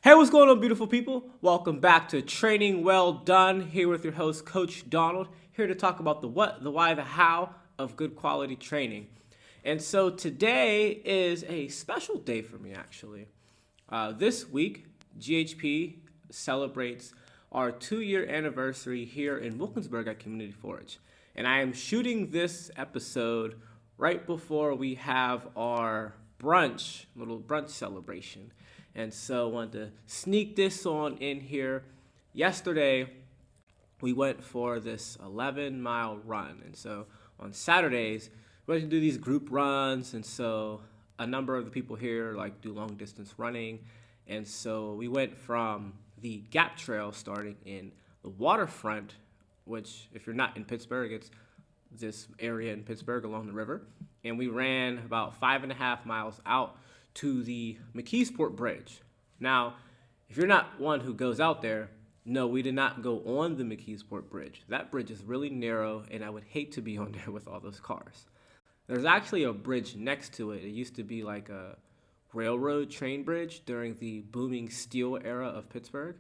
Hey, what's going on, beautiful people? Welcome back to Training Well Done. Here with your host, Coach Donald, here to talk about the what, the why, the how of good quality training. And so today is a special day for me, actually. This week, GHP celebrates our 2-year anniversary here in Wilkinsburg at Community Forge. And I am shooting this episode right before we have our little brunch celebration. And so I wanted to sneak this on in here. Yesterday, we went for this 11-mile run. And so on Saturdays, we like to do these group runs. And so a number of the people here do long distance running. And so we went from the Gap Trail starting in the waterfront, which if you're not in Pittsburgh, it's this area in Pittsburgh along the river. And we ran about 5.5 miles out to the McKeesport Bridge. Now, if you're not one who goes out there, no, we did not go on the McKeesport Bridge. That bridge is really narrow, and I would hate to be on there with all those cars. There's actually a bridge next to it. It used to be like a railroad train bridge during the booming steel era of Pittsburgh.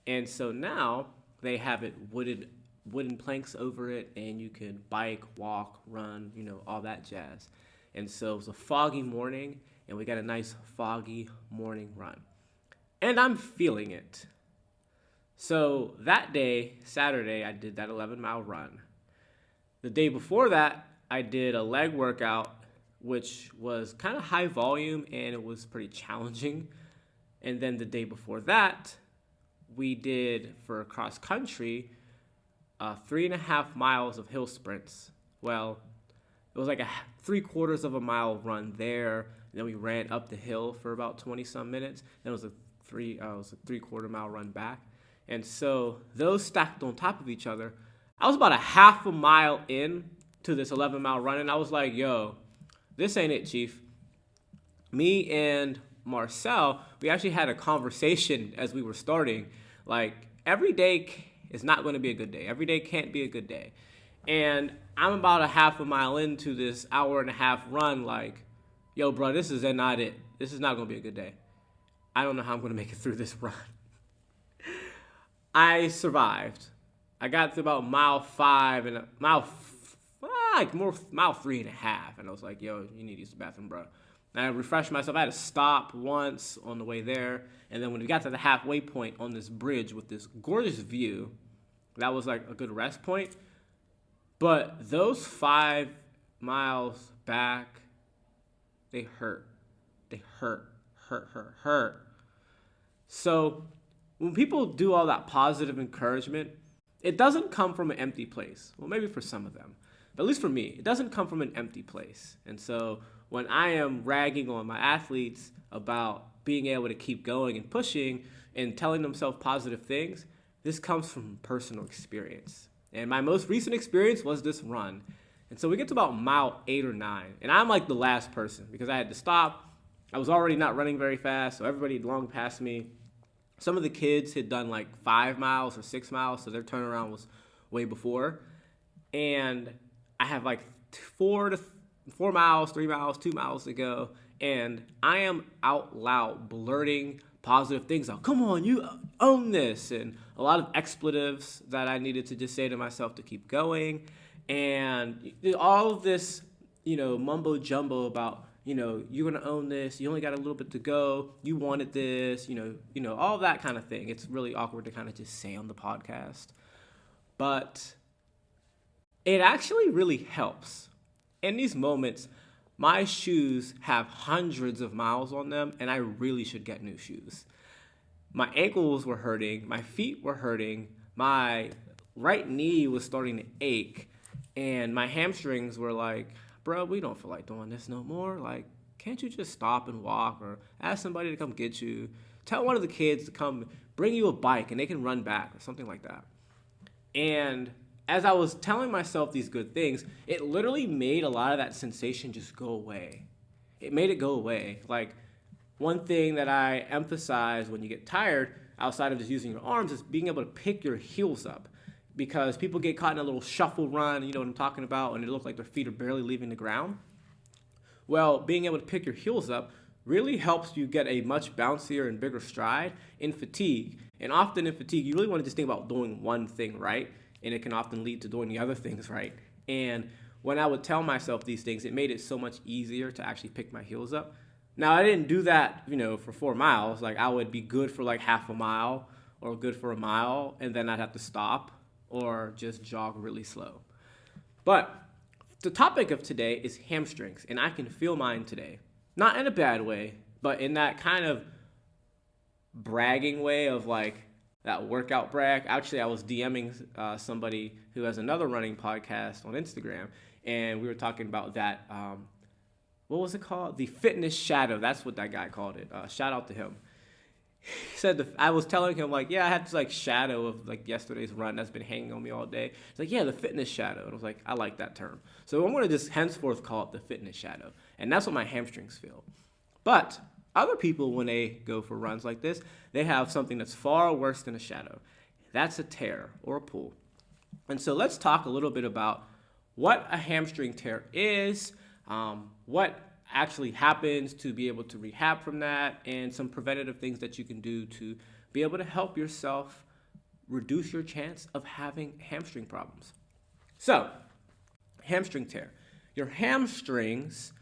And so now they have it wooden planks over it, and you can bike, walk, run, all that jazz. And so it was a foggy morning, and we got a nice foggy morning run. And I'm feeling it. So that day, Saturday, I did that 11-mile run. The day before that, I did a leg workout, which was kind of high volume, and it was pretty challenging. And then the day before that, we did, for cross country, 3.5 miles of hill sprints. Well, it was like a 3/4 of a mile run there. Then we ran up the hill for about 20-some minutes. Then it was a 3/4 mile run back. And so those stacked on top of each other. I was about a half a mile in to this 11-mile run, and I was like, yo, this ain't it, Chief. Me and Marcel, we actually had a conversation as we were starting. Every day is not going to be a good day. Every day can't be a good day. And I'm about a half a mile into this 1.5-hour run, yo, bro, this is not it. This is not going to be a good day. I don't know how I'm going to make it through this run. I survived. I got to about mile 5 and mile 3.5. And I was like, yo, you need to use the bathroom, bro. And I refreshed myself. I had to stop once on the way there. And then when we got to the halfway point on this bridge with this gorgeous view, that was like a good rest point. But those 5 miles back, they hurt. They hurt. So when people do all that positive encouragement, it doesn't come from an empty place. Well, maybe for some of them. But at least for me, it doesn't come from an empty place. And so when I am ragging on my athletes about being able to keep going and pushing and telling themselves positive things, this comes from personal experience. And my most recent experience was this run. And so we get to about mile 8 or 9. And I'm like the last person because I had to stop. I was already not running very fast, so everybody had long passed me. Some of the kids had done 5 miles or 6 miles, so their turnaround was way before. And I have 4 miles, 3 miles, 2 miles to go. And I am out loud blurting positive things out. Come on, you own this. And a lot of expletives that I needed to just say to myself to keep going. And all of this, mumbo jumbo about, you're going to own this. You only got a little bit to go. You wanted this, all that kind of thing. It's really awkward to kind of just say on the podcast. But it actually really helps. In these moments, my shoes have hundreds of miles on them, and I really should get new shoes. My ankles were hurting. My feet were hurting. My right knee was starting to ache. And my hamstrings were like, bro, we don't feel like doing this no more. Can't you just stop and walk or ask somebody to come get you? Tell one of the kids to come bring you a bike and they can run back or something like that. And as I was telling myself these good things, it literally made a lot of that sensation just go away. It made it go away. One thing that I emphasize when you get tired, outside of just using your arms, is being able to pick your heels up. Because people get caught in a little shuffle run, you know what I'm talking about, and it looks like their feet are barely leaving the ground. Well, being able to pick your heels up really helps you get a much bouncier and bigger stride in fatigue. And often in fatigue, you really want to just think about doing one thing right, and it can often lead to doing the other things right. And when I would tell myself these things, it made it so much easier to actually pick my heels up. Now, I didn't do that, for 4 miles. Like, I would be good for like half a mile or good for a mile, and then I'd have to stop or just jog really slow. But the topic of today is hamstrings, and I can feel mine today. Not in a bad way, but in that kind of bragging way of like that workout brag. Actually, I was DMing somebody who has another running podcast on Instagram, and we were talking about that. What was it called? The fitness shadow. That's what that guy called it. Shout out to him. He said, I was telling him, like, yeah, I had this like shadow of like yesterday's run that's been hanging on me all day. He's like, yeah, the fitness shadow. And I was like, I like that term. So I'm going to just henceforth call it the fitness shadow. And that's what my hamstrings feel. But other people, when they go for runs like this, they have something that's far worse than a shadow. That's a tear or a pull. And so let's talk a little bit about what a hamstring tear is, what actually happens to be able to rehab from that, and some preventative things that you can do to be able to help yourself reduce your chance of having hamstring problems. So, hamstring tear. Your hamstrings,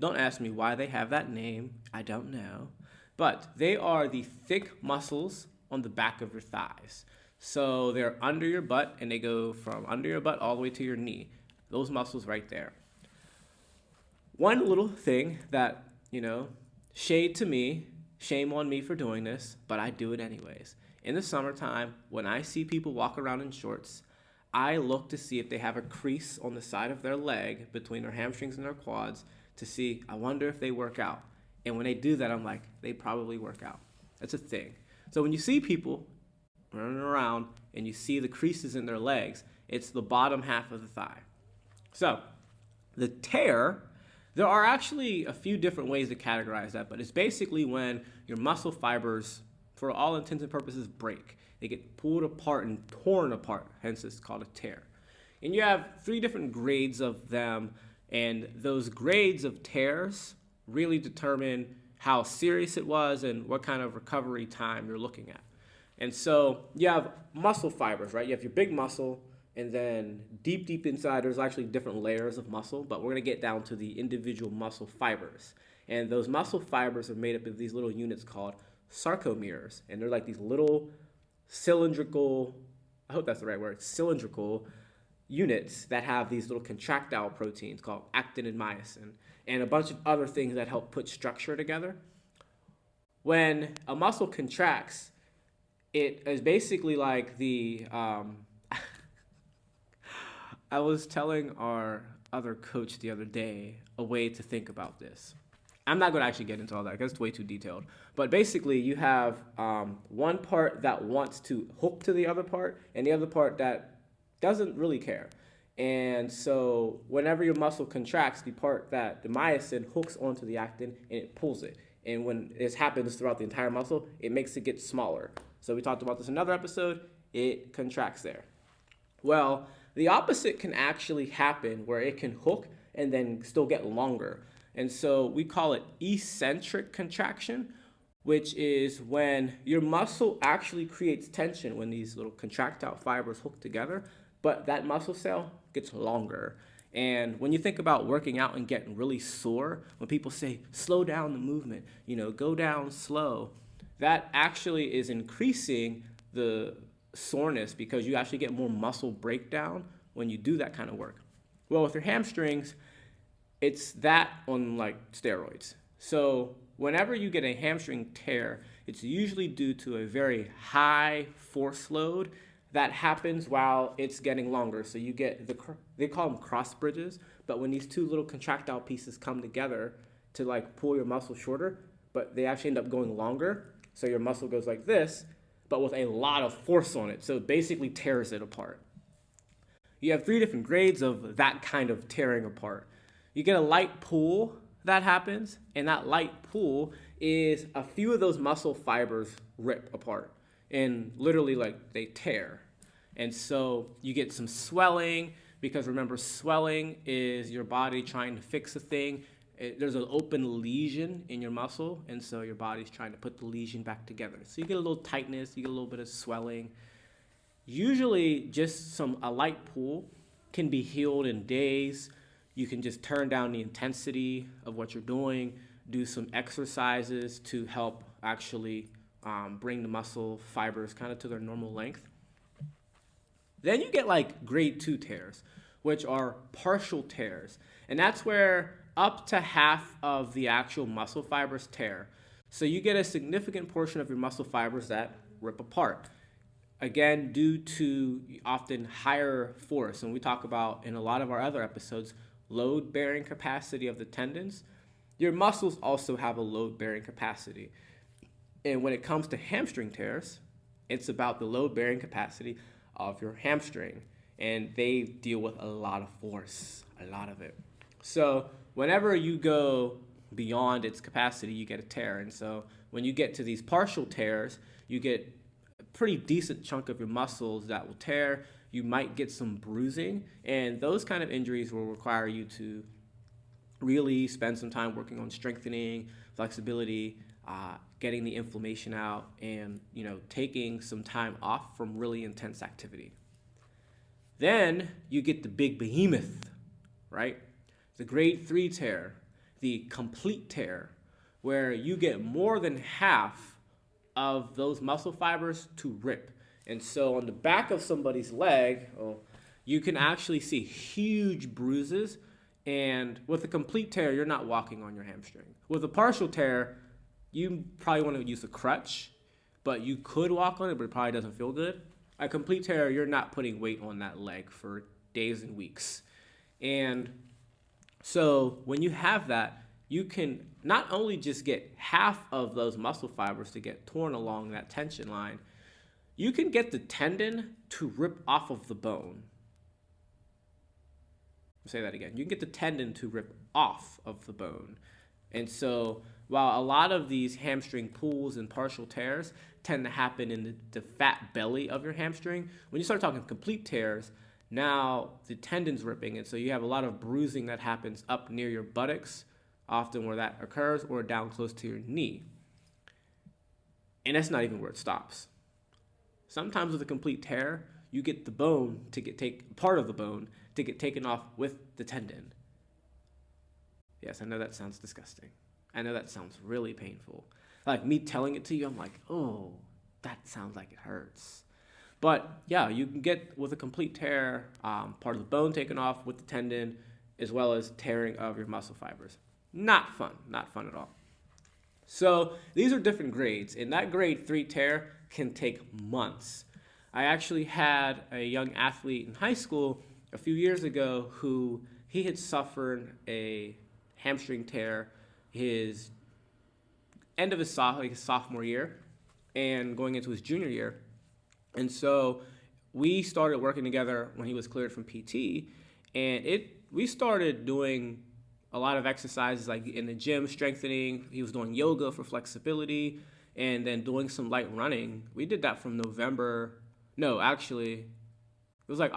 don't ask me why they have that name, I don't know, but they are the thick muscles on the back of your thighs. So they're under your butt, and they go from under your butt all the way to your knee. Those muscles right there. One little thing that, shade to me, shame on me for doing this, but I do it anyways. In the summertime, when I see people walk around in shorts, I look to see if they have a crease on the side of their leg between their hamstrings and their quads to see, I wonder if they work out. And when they do that, I'm like, they probably work out. That's a thing. So when you see people running around and you see the creases in their legs, it's the bottom half of the thigh. So the tear, there are actually a few different ways to categorize that, but it's basically when your muscle fibers, for all intents and purposes, break. They get pulled apart and torn apart, hence it's called a tear. And you have 3 different grades of them, and those grades of tears really determine how serious it was and what kind of recovery time you're looking at. And so you have muscle fibers, right? You have your big muscle, and then deep inside, there's actually different layers of muscle, but we're going to get down to the individual muscle fibers. And those muscle fibers are made up of these little units called sarcomeres. And they're like these little cylindrical, I hope that's the right word, cylindrical units that have these little contractile proteins called actin and myosin, and a bunch of other things that help put structure together. When a muscle contracts, it is basically like the... I was telling our other coach the other day a way to think about this. I'm not going to actually get into all that because it's way too detailed. But basically, you have one part that wants to hook to the other part and the other part that doesn't really care. And so whenever your muscle contracts, the part that the myosin hooks onto the actin and it pulls it. And when this happens throughout the entire muscle, it makes it get smaller. So we talked about this in another episode. It contracts there. Well, the opposite can actually happen where it can hook and then still get longer. And so we call it eccentric contraction, which is when your muscle actually creates tension when these little contractile fibers hook together, but that muscle cell gets longer. And when you think about working out and getting really sore, when people say, slow down the movement, go down slow, that actually is increasing the soreness because you actually get more muscle breakdown when you do that kind of work. Well, with your hamstrings, it's that on like steroids. So whenever you get a hamstring tear, it's usually due to a very high force load that happens while it's getting longer. So you get they call them cross bridges, but when these 2 little contractile pieces come together to like pull your muscle shorter, but they actually end up going longer. So your muscle goes like this, but with a lot of force on it. So it basically tears it apart. You have 3 different grades of that kind of tearing apart. You get a light pull that happens, and that light pull is a few of those muscle fibers rip apart, and literally like they tear. And so you get some swelling, because remember, swelling is your body trying to fix a thing, there's an open lesion in your muscle, and so your body's trying to put the lesion back together. So you get a little tightness, you get a little bit of swelling. Usually just a light pull can be healed in days. You can just turn down the intensity of what you're doing, do some exercises to help actually bring the muscle fibers kind of to their normal length. Then you get like grade 2 tears, which are partial tears. And that's where up to half of the actual muscle fibers tear. So you get a significant portion of your muscle fibers that rip apart. Again, due to often higher force, and we talk about in a lot of our other episodes, load-bearing capacity of the tendons. Your muscles also have a load-bearing capacity. And when it comes to hamstring tears, it's about the load-bearing capacity of your hamstring. And they deal with a lot of force, a lot of it. So whenever you go beyond its capacity, you get a tear. And so when you get to these partial tears, you get a pretty decent chunk of your muscles that will tear. You might get some bruising, and those kind of injuries will require you to really spend some time working on strengthening, flexibility, getting the inflammation out, and taking some time off from really intense activity. Then you get the big behemoth, right? The grade 3 tear, the complete tear, where you get more than half of those muscle fibers to rip. And so on the back of somebody's leg, you can actually see huge bruises. And with a complete tear, you're not walking on your hamstring. With a partial tear, you probably want to use a crutch, but you could walk on it, but it probably doesn't feel good. A complete tear, you're not putting weight on that leg for days and weeks. And so when you have that, you can not only just get half of those muscle fibers to get torn along that tension line, you can get the tendon to rip off of the bone. I'll say that again. You can get the tendon to rip off of the bone. And so while a lot of these hamstring pulls and partial tears tend to happen in the fat belly of your hamstring, when you start talking complete tears, now the tendon's ripping. And so you have a lot of bruising that happens up near your buttocks, often where that occurs, or down close to your knee. And that's not even where it stops. Sometimes with a complete tear, you get the bone to get part of the bone to get taken off with the tendon. Yes, I know that sounds disgusting. I know that sounds really painful. Like me telling it to you, I'm like, oh, that sounds like it hurts. But yeah, you can get with a complete tear, part of the bone taken off with the tendon, as well as tearing of your muscle fibers. Not fun at all. So these are different grades, and that grade 3 tear can take months. I actually had a young athlete in high school a few years ago who he had suffered a hamstring tear his end of his sophomore year and going into his junior year. And so we started working together when he was cleared from PT, and we started doing a lot of exercises like in the gym, strengthening. He was doing yoga for flexibility and then doing some light running. We did that from it was like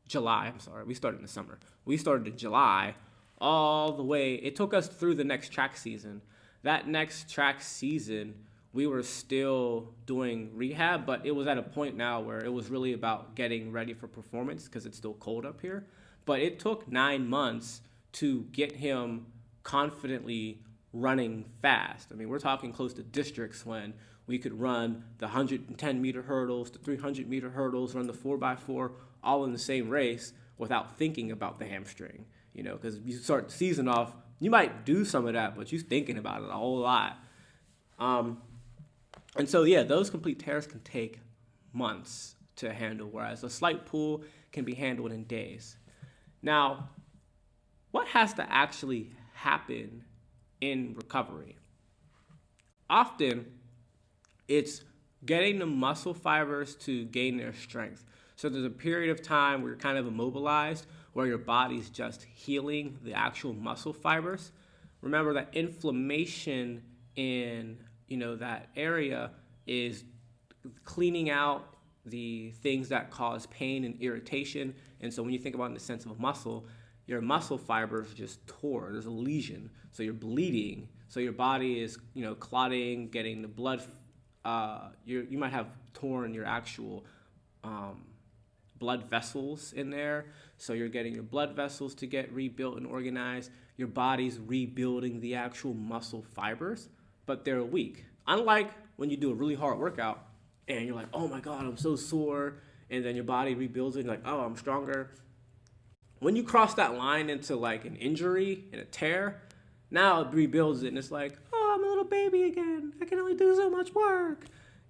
July. We started in the summer. We started in July all the way. It took us through the next track season. That next track season, we were still doing rehab, but it was at a point now where it was really about getting ready for performance because it's still cold up here. But it took 9 months to get him confidently running fast. I mean, we're talking close to districts when we could run the 110-meter hurdles, the 300-meter hurdles, run the 4x4 all in the same race without thinking about the hamstring. Because you start the season off, you might do some of that, but you're thinking about it a whole lot. And so, those complete tears can take months to handle, whereas a slight pull can be handled in days. Now, what has to actually happen in recovery? Often, it's getting the muscle fibers to gain their strength. So there's a period of time where you're kind of immobilized, where your body's just healing the actual muscle fibers. Remember that inflammation in that area is cleaning out the things that cause pain and irritation. And so when you think about it in the sense of a muscle, your muscle fibers just tore. There's a lesion, so you're bleeding. So your body is, clotting, getting the blood. You might have torn your actual blood vessels in there. So you're getting your blood vessels to get rebuilt and organized. Your body's rebuilding the actual muscle fibers, but they're weak. Unlike when you do a really hard workout and you're like, oh my God, I'm so sore. And then your body rebuilds it and you're like, oh, I'm stronger. When you cross that line into like an injury and a tear, now it rebuilds it and it's like, oh, I'm a little baby again. I can only do so much work.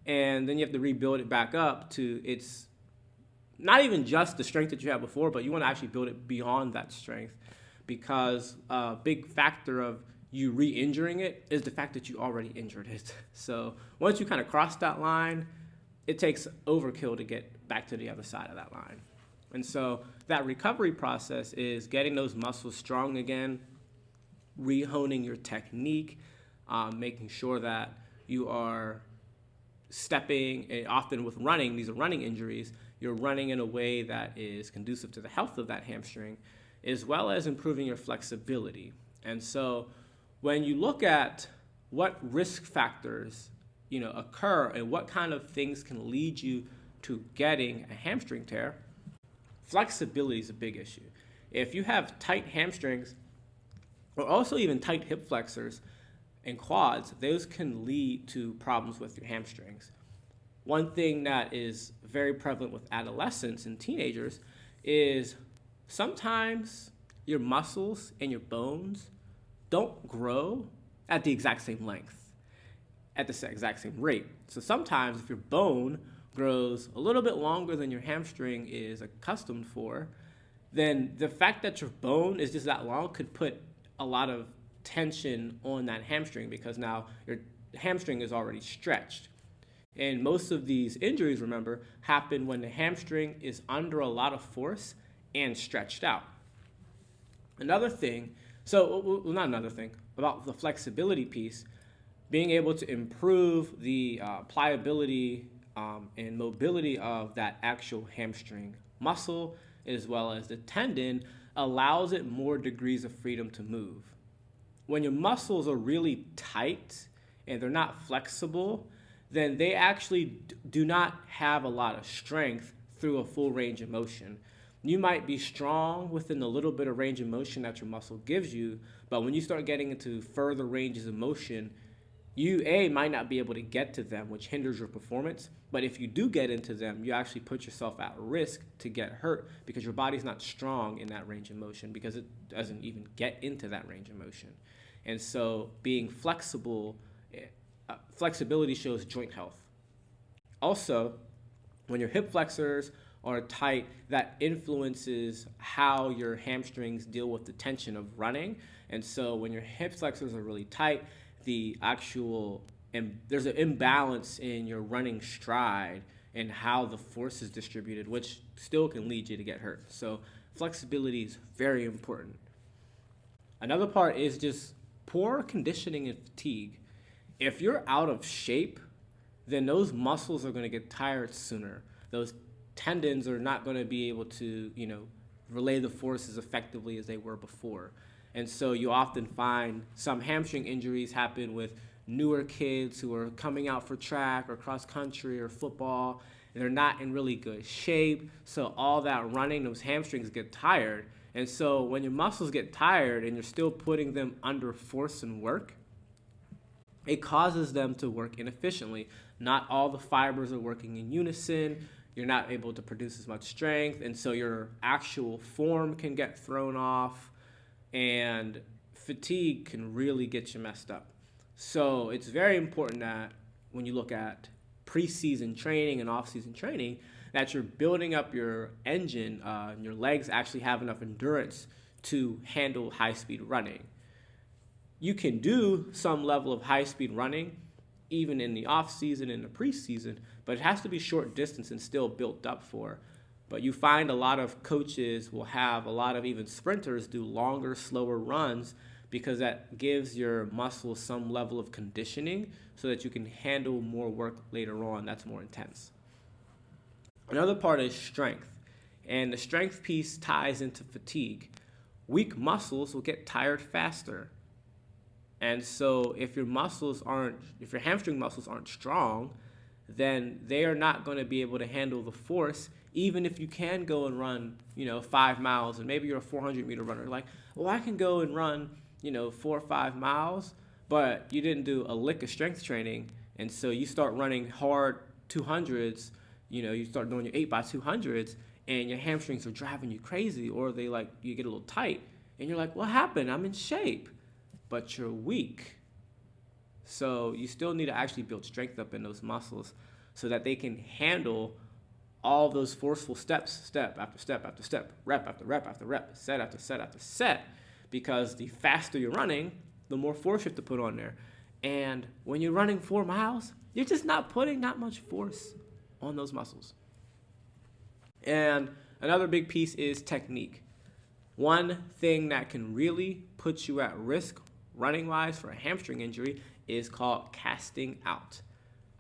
And then you have to rebuild it back up to its not even just the strength that you had before, but you want to actually build it beyond that strength, because a big factor of you re-injuring it is the fact that you already injured it. So once you kind of cross that line, it takes overkill to get back to the other side of that line. And so that recovery process is getting those muscles strong again, re-honing your technique, making sure that you are stepping, and often with running, these are running injuries, you're running in a way that is conducive to the health of that hamstring, as well as improving your flexibility. And so when you look at what risk factors occur and what kind of things can lead you to getting a hamstring tear, flexibility is a big issue. If you have tight hamstrings, or also even tight hip flexors and quads, those can lead to problems with your hamstrings. One thing that is very prevalent with adolescents and teenagers is sometimes your muscles and your bones don't grow at the exact same length, at the exact same rate. So sometimes if your bone grows a little bit longer than your hamstring is accustomed for, then the fact that your bone is just that long could put a lot of tension on that hamstring, because now your hamstring is already stretched. And most of these injuries, remember, happen when the hamstring is under a lot of force and stretched out. Another thing, not another thing, about the flexibility piece, being able to improve the pliability and mobility of that actual hamstring muscle, as well as the tendon, allows it more degrees of freedom to move. When your muscles are really tight and they're not flexible, then they actually do not have a lot of strength through a full range of motion. You might be strong within the little bit of range of motion that your muscle gives you, but when you start getting into further ranges of motion, you might not be able to get to them, which hinders your performance. But if you do get into them, you actually put yourself at risk to get hurt, because your body's not strong in that range of motion, because it doesn't even get into that range of motion. And so being flexible, flexibility shows joint health. Also, when your hip flexors are tight, that influences how your hamstrings deal with the tension of running. And so when your hip flexors are really tight, there's an imbalance in your running stride and how the force is distributed, which still can lead you to get hurt. So flexibility is very important. Another part is just poor conditioning and fatigue. If you're out of shape, then those muscles are going to get tired sooner. Those tendons are not going to be able to, relay the force as effectively as they were before. And so you often find some hamstring injuries happen with newer kids who are coming out for track or cross country or football, and they're not in really good shape. So all that running, those hamstrings get tired. And so when your muscles get tired and you're still putting them under force and work, it causes them to work inefficiently. Not all the fibers are working in unison. You're not able to produce as much strength, and so your actual form can get thrown off, and fatigue can really get you messed up. So it's very important that when you look at preseason training and off-season training, that you're building up your engine, and your legs actually have enough endurance to handle high-speed running. You can do some level of high-speed running even in the off-season and the preseason, but it has to be short distance and still built up for. But you find a lot of coaches will have a lot of even sprinters do longer, slower runs, because that gives your muscles some level of conditioning so that you can handle more work later on that's more intense. Another part is strength, and the strength piece ties into fatigue. weak muscles will get tired faster. And so if your hamstring muscles aren't strong, then they are not going to be able to handle the force, even if you can go and run, 5 miles, and maybe you're a 400-meter runner. Like, well, I can go and run, 4 or 5 miles, but you didn't do a lick of strength training, and so you start running hard 200s, you start doing your 8x200s, and your hamstrings are driving you crazy, or you get a little tight, and you're like, what happened? I'm in shape, but you're weak. So you still need to actually build strength up in those muscles so that they can handle all those forceful steps, step after step after step, rep after rep after rep, set after set after set, because the faster you're running, the more force you have to put on there. And when you're running 4 miles, you're just not putting that much force on those muscles. And another big piece is technique. One thing that can really put you at risk running-wise for a hamstring injury is called casting out.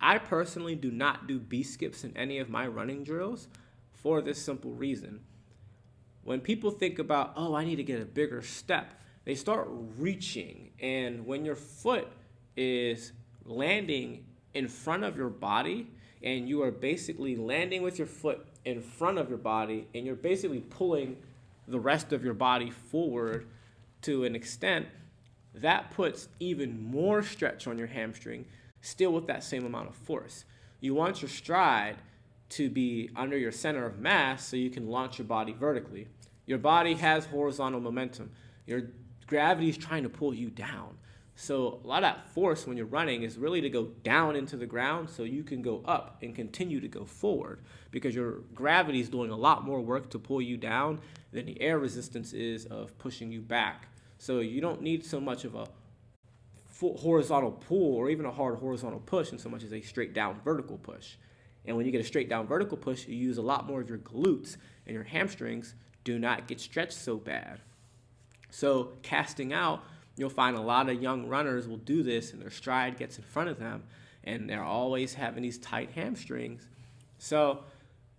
I personally do not do B-skips in any of my running drills for this simple reason. When people think about, I need to get a bigger step, they start reaching, and when your foot is landing in front of your body, and you are basically landing with your foot in front of your body, and you're basically pulling the rest of your body forward to an extent, that puts even more stretch on your hamstring, still with that same amount of force. You want your stride to be under your center of mass so you can launch your body vertically. Your body has horizontal momentum. Your gravity is trying to pull you down. So a lot of that force when you're running is really to go down into the ground so you can go up and continue to go forward, because your gravity is doing a lot more work to pull you down than the air resistance is of pushing you back. So you don't need so much of a full horizontal pull or even a hard horizontal push in so much as a straight down vertical push. And when you get a straight down vertical push, you use a lot more of your glutes, and your hamstrings do not get stretched so bad. So casting out, you'll find a lot of young runners will do this, and their stride gets in front of them, and they're always having these tight hamstrings. So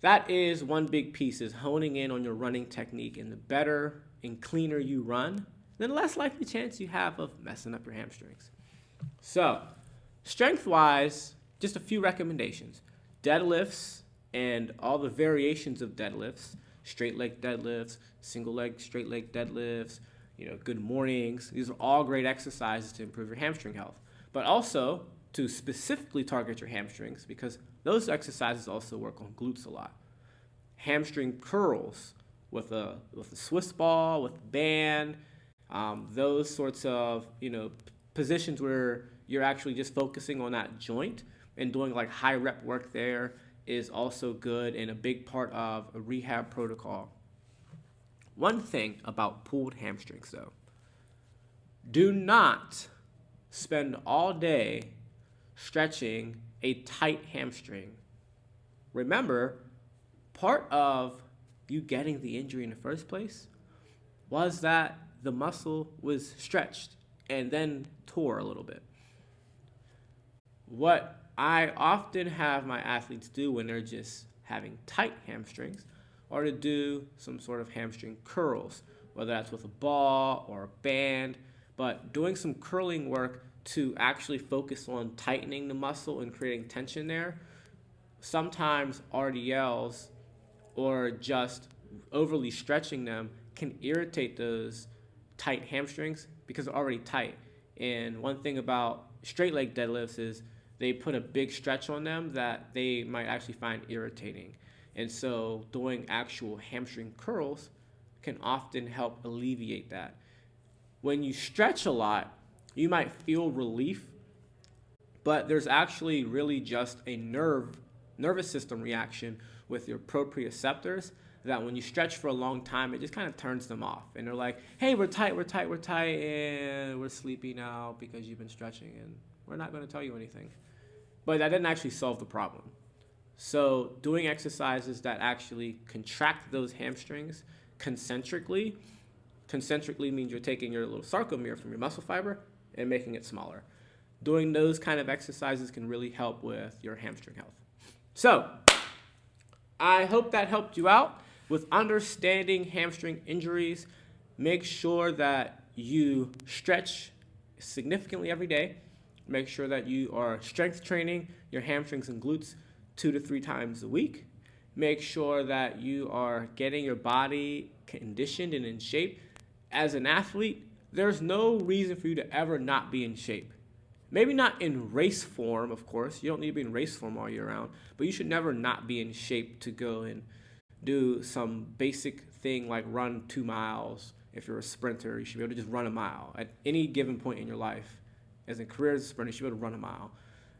that is one big piece, is honing in on your running technique. And the better and cleaner you run, then less likely chance you have of messing up your hamstrings. So strength-wise, just a few recommendations. Deadlifts and all the variations of deadlifts, straight leg deadlifts, single leg, straight leg deadlifts, good mornings. These are all great exercises to improve your hamstring health, but also to specifically target your hamstrings, because those exercises also work on glutes a lot. Hamstring curls with a Swiss ball, with a band, those sorts of positions where you're actually just focusing on that joint and doing like high rep work there is also good and a big part of a rehab protocol. One thing about pulled hamstrings though, do not spend all day stretching a tight hamstring. Remember, part of you getting the injury in the first place was that the muscle was stretched and then tore a little bit. What I often have my athletes do when they're just having tight hamstrings are to do some sort of hamstring curls, whether that's with a ball or a band, but doing some curling work to actually focus on tightening the muscle and creating tension there. Sometimes RDLs or just overly stretching them can irritate those tight hamstrings because they're already tight. And one thing about straight leg deadlifts is they put a big stretch on them that they might actually find irritating. And so doing actual hamstring curls can often help alleviate that. When you stretch a lot, you might feel relief, but there's actually really just a nervous system reaction with your proprioceptors that when you stretch for a long time, it just kind of turns them off. And they're like, hey, we're tight, and we're sleepy now because you've been stretching, and we're not going to tell you anything. But that didn't actually solve the problem. So doing exercises that actually contract those hamstrings concentrically means you're taking your little sarcomere from your muscle fiber and making it smaller. Doing those kind of exercises can really help with your hamstring health. So I hope that helped you out with understanding hamstring injuries. make sure that you stretch significantly every day. Make sure that you are strength training your hamstrings and glutes 2 to 3 times a week. Make sure that you are getting your body conditioned and in shape. As an athlete, there's no reason for you to ever not be in shape. Maybe not in race form, of course. You don't need to be in race form all year round, but you should never not be in shape to go and do some basic thing like run 2 miles. If you're a sprinter, you should be able to just run a mile at any given point in your life. As a career as a sprinter, you should be able to run a mile.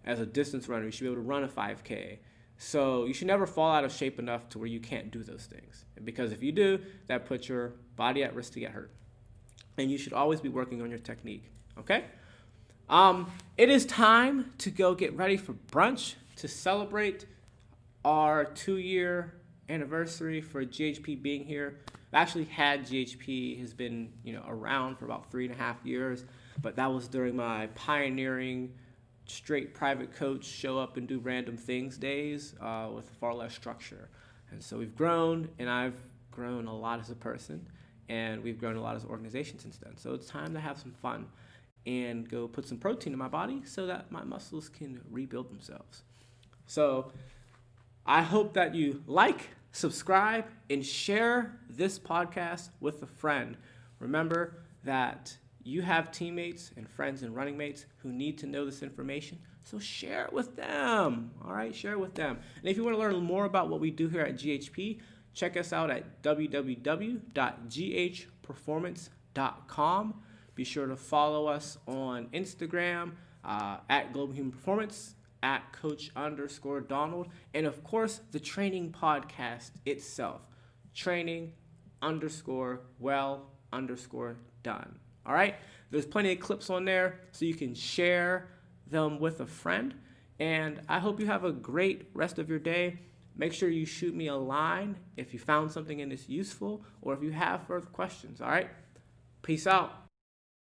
As a distance runner, you should be able to run a 5K. So you should never fall out of shape enough to where you can't do those things. Because if you do, that puts your body at risk to get hurt. And you should always be working on your technique, okay? It is time to go get ready for brunch to celebrate our 2-year anniversary for GHP being here. I've actually had GHP, has been around for about 3.5 years, but that was during my pioneering straight private coach show up and do random things days with far less structure. And so we've grown, and I've grown a lot as a person, and we've grown a lot as an organization since then. So it's time to have some fun and go put some protein in my body so that my muscles can rebuild themselves. So I hope that you like, subscribe, and share this podcast with a friend. Remember that you have teammates and friends and running mates who need to know this information, so share it with them. All right, share it with them. And if you want to learn more about what we do here at GHP, check us out at www.ghperformance.com. Be sure to follow us on Instagram at Global Human Performance, at Coach_Donald, and of course the training podcast itself, training_well_done. All right, there's plenty of clips on there so you can share them with a friend. And I hope you have a great rest of your day. Make sure you shoot me a line if you found something in this useful or if you have further questions. All right, peace out.